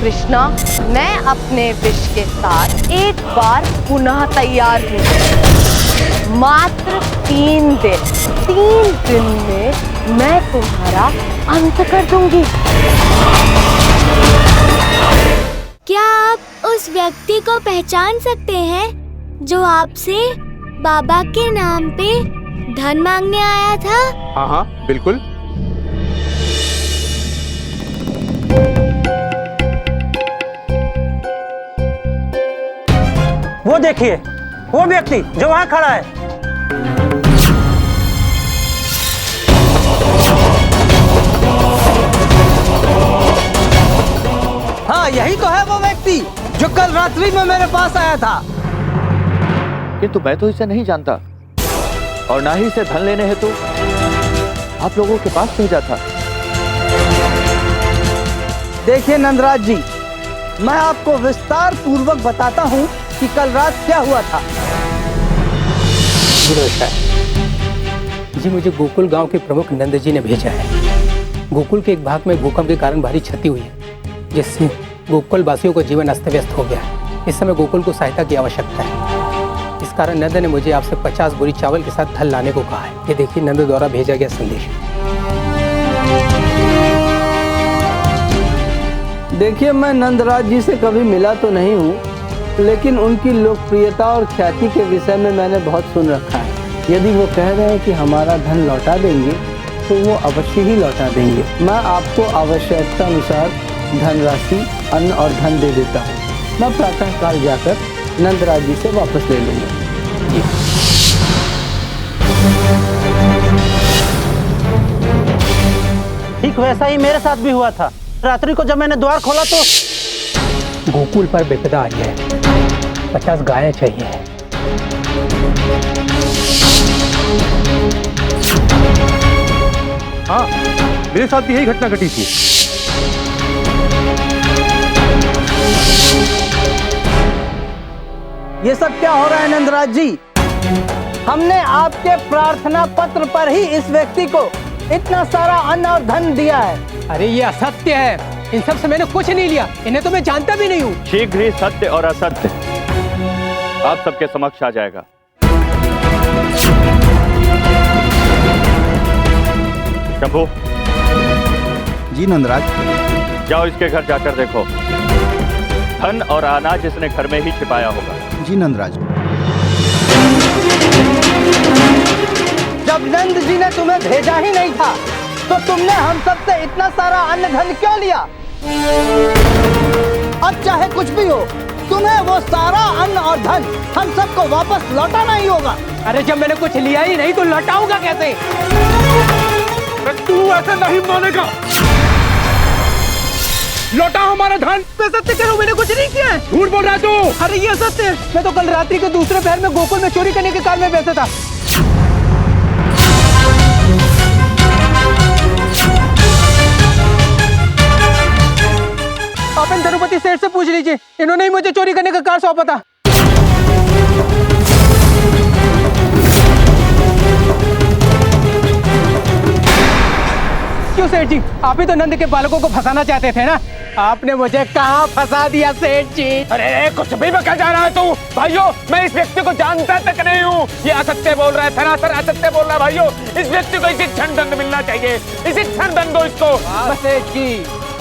कृष्णा, मैं अपने विश के साथ एक बार पुनः तैयार हूँ। मात्र 3 दिन, 3 दिन में मैं तुम्हारा अंत कर दूंगी। क्या आप उस व्यक्ति को पहचान सकते हैं जो आपसे बाबा के नाम पे धन मांगने आया था? हाँ हाँ बिल्कुल। वो देखिए, वो व्यक्ति जो वहाँ खड़ा है। हाँ, यही तो है वो व्यक्ति जो कल रात्रि में मेरे पास आया था। किंतु मैं तो इसे नहीं जानता और ना ही इसे धन लेने हेतु आप लोगों के पास भेजा था। देखिए नंदराज जी, मैं आपको विस्तार पूर्वक बताता हूँ कि कल रात क्या हुआ था। जी, मुझे गोकुल गांव के प्रमुख नंद जी ने भेजा है। गोकुल के एक भाग में भूकंप के कारण भारी क्षति हुई है, जिससे गोकुल वासियों का जीवन अस्त व्यस्त हो गया है। इस समय गोकुल को सहायता की आवश्यकता है। इस कारण नंद ने मुझे आपसे 50 बोरी चावल के साथ धन लाने को कहा है। ये देखिए नंद द्वारा भेजा गया संदेश। देखिए, मैं नंदराज जी से कभी मिला तो नहीं हूँ, लेकिन उनकी लोकप्रियता और ख्याति के विषय में मैंने बहुत सुन रखा है। यदि वो कह रहे हैं कि हमारा धन लौटा देंगे तो वो अवश्य ही लौटा देंगे। मैं आपको आवश्यकता अनुसार धनराशि, अन्न और धन दे देता हूँ। मैं प्रातः काल जाकर नंदराज जी से वापस ले लूँगा। ठीक वैसा ही मेरे साथ भी हुआ था। रात्रि को जब मैंने द्वार खोला तो गोकुल पर विपदा आई है। 50 गायें चाहिए। हाँ, मेरे साथ भी यही घटना घटी थी। ये सब क्या हो रहा है नंदराज जी? हमने आपके प्रार्थना पत्र पर ही इस व्यक्ति को इतना सारा अन्न और धन दिया है। अरे ये असत्य है। इन सब से मैंने कुछ नहीं लिया। इन्हें तो मैं जानता भी नहीं हूँ। शीघ्र ही सत्य और असत्य आप सबके समक्ष आ जाएगा। शंभू जी नंदराज। जाओ इसके घर जाकर देखो, धन और अनाज इसने घर में ही छिपाया होगा। जी नंदराज। जब नंद जी ने तुम्हें भेजा ही नहीं था तो तुमने हम सब से इतना सारा अन्न धन क्यों लिया? अब चाहे कुछ भी हो, तुम्हें वो सारा अन्न और धन हम सबको वापस लौटाना ही होगा। अरे जब मैंने कुछ लिया ही नहीं तो लौटाऊंगा कैसे? तू ऐसे नहीं मानेगा। लौटाओ हमारा धन। मैं सत्य कह रहा हूँ, मैंने कुछ नहीं किया है। झूठ बोल रहा है तू। अरे ये सत्य है। मैं तो कल रात्रि के दूसरे पहर में गोकुल में चोरी करने के कार में बैठा था। आप इन धनुपति सेठ से पूछ लीजिए, इन्होंने ही मुझे चोरी करने का कार सौंपा था। क्यों सेठ जी, आप ही तो नंद के बालकों को फंसाना चाहते थे ना? आपने मुझे कहाँ फंसा दिया सेठ जी? अरे कुछ भी बका जा रहा है तू। भाइयों, मैं इस व्यक्ति को जानता तक नहीं हूँ। ये असत्य बोल रहा है, सरासर असत्य बोल रहा है। भाइयों, इस व्यक्ति को इसी क्षण दंड मिलना चाहिए। इसी क्षण दंड दो इसको। सेठ जी,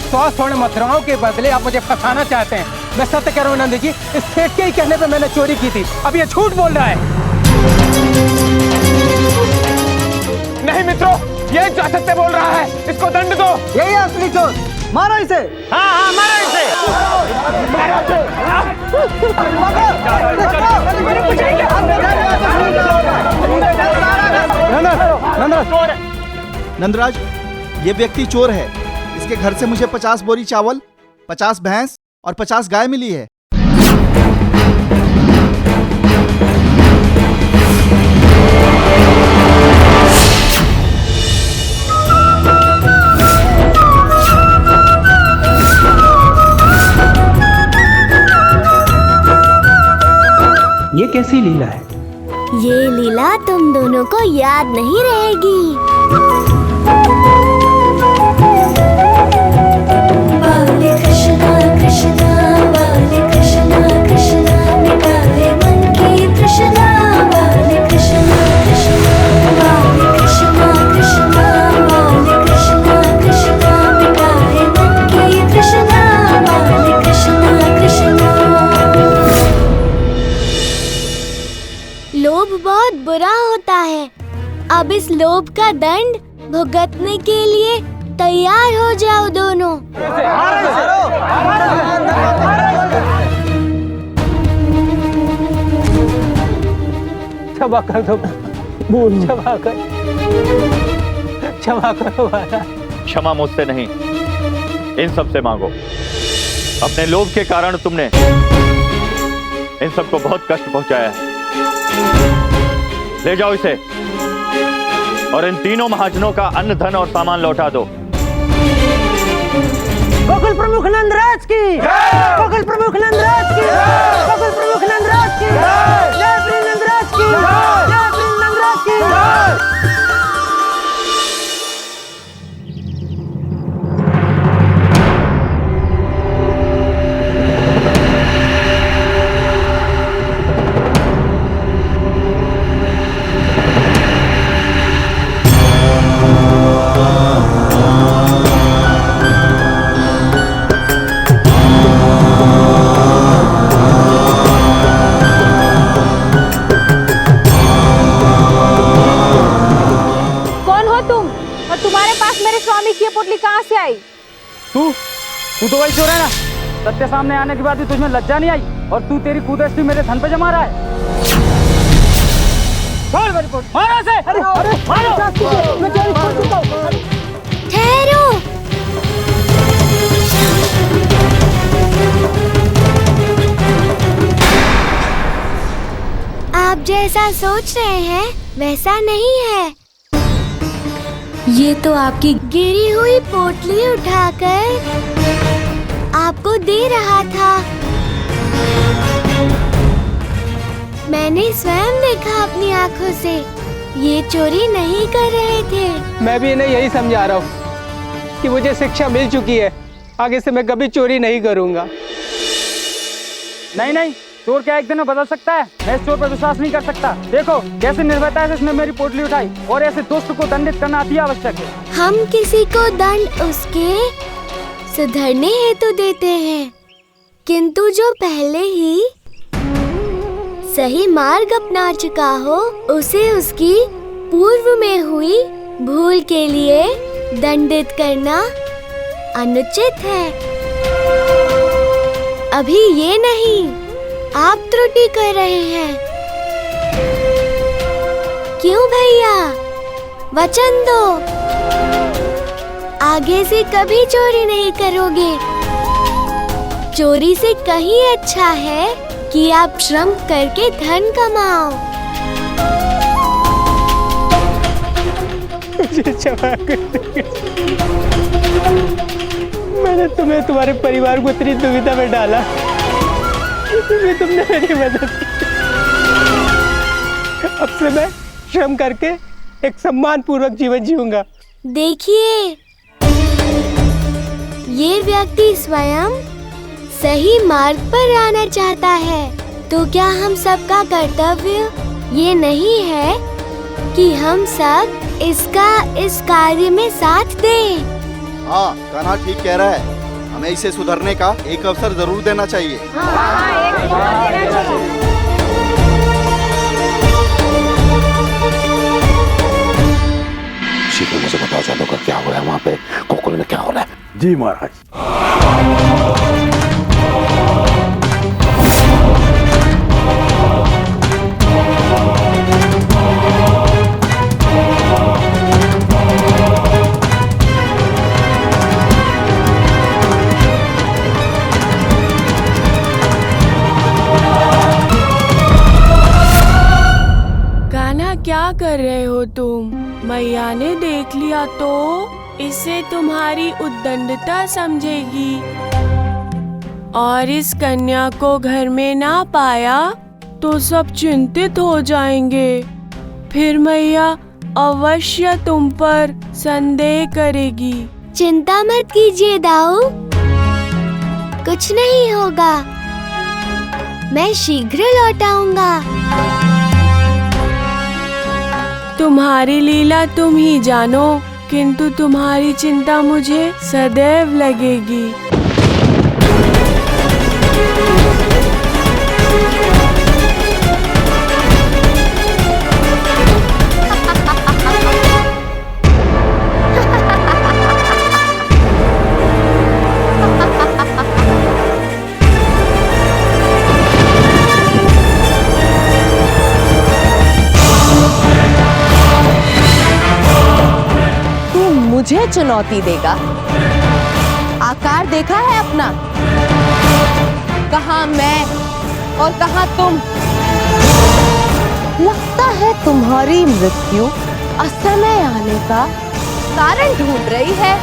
100 स्वर्ण मुद्राओं के बदले आप मुझे फंसाना चाहते हैं। मैं सत्य कह रहा हूँ नंद जी, इस सेठ के ही कहने पे मैंने चोरी की थी। अब ये झूठ बोल रहा है। नहीं मित्रों, ये जो असत्य बोल रहा है, इसको दंड दो। यही असली चोर। मारो इसे। हाँ हाँ, मारो इसे। नंदराज, ये व्यक्ति चोर है। इसके घर से मुझे 50 बोरी चावल, 50 भैंस और 50 गाय मिली है। ये कैसी लीला है? ये लीला तुम दोनों को याद नहीं रहेगी। कृष्णा कृष्णा अब इस लोभ का दंड भुगतने के लिए तैयार हो जाओ दोनों। क्षमा कर दो, क्षमा करो महाराज। क्षमा मुझसे नहीं, इन सब से मांगो। अपने लोभ के कारण तुमने इन सबको बहुत कष्ट पहुंचाया है। ले जाओ इसे और इन तीनों महाजनों का अन्न, धन और सामान लौटा दो। गोकुल प्रमुख नंदराज की, गोकुल प्रमुख नंदराज की, गोकुल प्रमुख नंदराज की, जय श्री नंदराज की, जय श्री नंदराज की। तू तो वही चोर है ना। सत्य सामने आने के बाद भी तुझमें लज्जा नहीं आई और तू तेरी कुदृष्टि मेरे धन पे जमा रहा है। मारो इसे। ठहरो। आप जैसा सोच रहे हैं वैसा नहीं है। ये तो आपकी गिरी हुई पोटली उठाकर आपको दे रहा था। मैंने स्वयं देखा अपनी आंखों से। ये चोरी नहीं कर रहे थे। मैं भी इन्हें यही समझा रहा हूँ कि मुझे शिक्षा मिल चुकी है, आगे से मैं कभी चोरी नहीं करूँगा। नहीं, चोर क्या एक दिन में बदल सकता है? मैं इस चोर पर विश्वास नहीं कर सकता। देखो कैसे निर्भयता से इसने मेरी पोटली उठाई और ऐसे दुष्ट को दंडित करना अति आवश्यक है। हम किसी को दंड उसके सुधरने हेतु देते हैं, किंतु जो पहले ही सही मार्ग अपना चुका हो उसे उसकी पूर्व में हुई भूल के लिए दंडित करना अनुचित है। अभी ये नहीं, आप त्रुटि कर रहे हैं। क्यों भैया? वचन दो, आगे से कभी चोरी नहीं करोगे। चोरी से कहीं अच्छा है कि आप श्रम करके धन कमाओ। मैंने तुम्हें, तुम्हारे परिवार को इतनी दुविधा में डाला, तुमने मेरी मदद की। अब से मैं श्रम करके एक सम्मान पूर्वक जीवन जीऊंगा। देखिए, ये व्यक्ति स्वयं सही मार्ग पर आना चाहता है, तो क्या हम सबका कर्तव्य ये नहीं है कि हम सब इसका इस कार्य में साथ दें? हाँ, कान्हा ठीक कह रहा है। हमें इसे सुधरने का एक अवसर जरूर देना चाहिए। शीघ्र मुझे बताओ जादूगर क्या हो रहा है वहाँ पे, गोकुल में क्या हो रहा है? जी महाराज। क्या कर रहे हो तुम? मैया ने देख लिया तो इसे तुम्हारी उद्दंडता समझेगी और इस कन्या को घर में ना पाया तो सब चिंतित हो जाएंगे। फिर मैया अवश्य तुम पर संदेह करेगी। चिंता मत कीजिए दाऊ, कुछ नहीं होगा। मैं शीघ्र लौट आऊंगा। तुम्हारी लीला तुम ही जानो, किंतु तुम्हारी चिंता मुझे सदैव लगेगी। तुम्हें चुनौती देगा। आकार देखा है अपना, कहां मैं और कहां तुम। लगता है तुम्हारी मृत्यु असमय आने का कारण ढूंढ रही है।